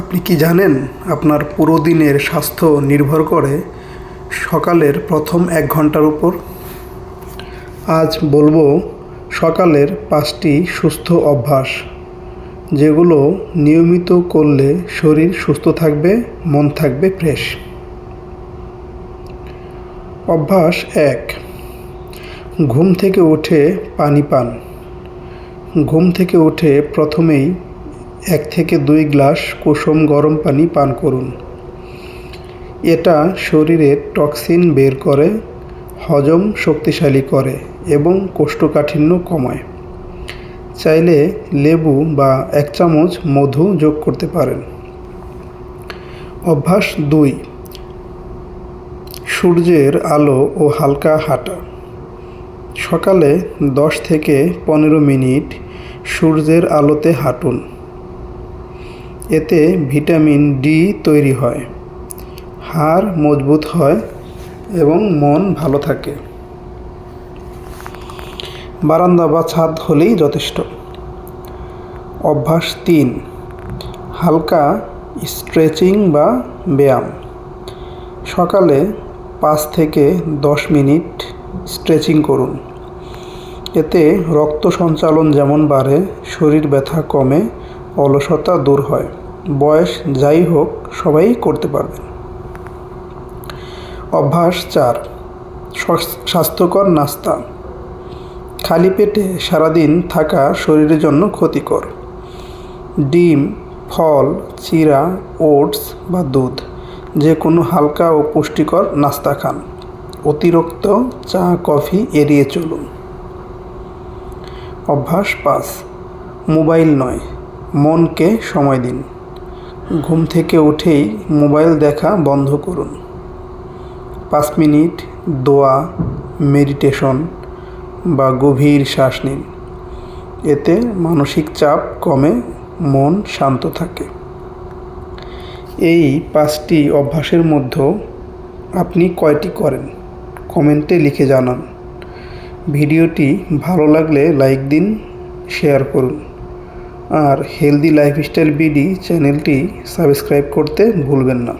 আপনি কি জানেন আপনার পুরো দিনের স্বাস্থ্য নির্ভর করে সকালের প্রথম 1 ঘন্টার উপর? আজ বলবো সকালের 5টি সুস্থ অভ্যাস, যেগুলো নিয়মিত করলে শরীর সুস্থ থাকবে, মন থাকবে ফ্রেশ। অভ্যাস 1, ঘুম থেকে উঠে পানি পান। ঘুম থেকে উঠে প্রথমেই 1 থেকে 2 গ্লাস কুসুম গরম পানি পান করুন। এটা শরীরের টক্সিন বের করে, হজম শক্তিশালী করে এবং কোষ্ঠকাঠিন্য কমায়। চাইলে লেবু বা 1 চামচ মধু যোগ করতে পারেন। অভ্যাস 2, সূর্যের আলো ও হালকা হাঁটা। সকালে 10 থেকে 15 মিনিট সূর্যের আলোতে হাঁটুন। এতে ভিটামিন ডি তৈরি হয়, হাড় মজবুত হয় এবং মন ভালো থাকে। বারান্দা বা ছাদ হলেই যথেষ্ট। অভ্যাস 3, হালকা স্ট্রেচিং বা ব্যায়াম। সকালে 5 থেকে 10 মিনিট স্ট্রেচিং করুন। এতে রক্ত সঞ্চালন যেমন বাড়ে, শরীর ব্যথা কমে, অলসতা দূর হয়। বয়স যাই হোক, সবাই করতে পারবেন। অভ্যাস 4, স্বাস্থ্যকর নাস্তা। খালি পেটে সারাদিন থাকা শরীরের জন্য ক্ষতিকর। ডিম, ফল, চিড়া, ওটস বা দুধ, যে কোনো হালকা ও পুষ্টিকর নাস্তা খান। অতিরিক্ত চা কফি এড়িয়ে চলুন। অভ্যাস 5, মোবাইল নয়, মনকে সময় দিন। ঘুম থেকে উঠেই মোবাইল দেখা বন্ধ করুন। 5 মিনিট দোয়া, মেডিটেশন বা গভীর শ্বাস নিন। এতে মানসিক চাপ কমে, মন শান্ত থাকে। এই 5টি অভ্যাসের মধ্যে আপনি কয়টি করেন? কমেন্টে লিখে জানান। ভিডিওটি ভালো লাগলে লাইক দিন, শেয়ার করুন। আর হেলদি লাইফস্টাইল বিডি চ্যানেলটি সাবস্ক্রাইব করতে ভুলবেন না।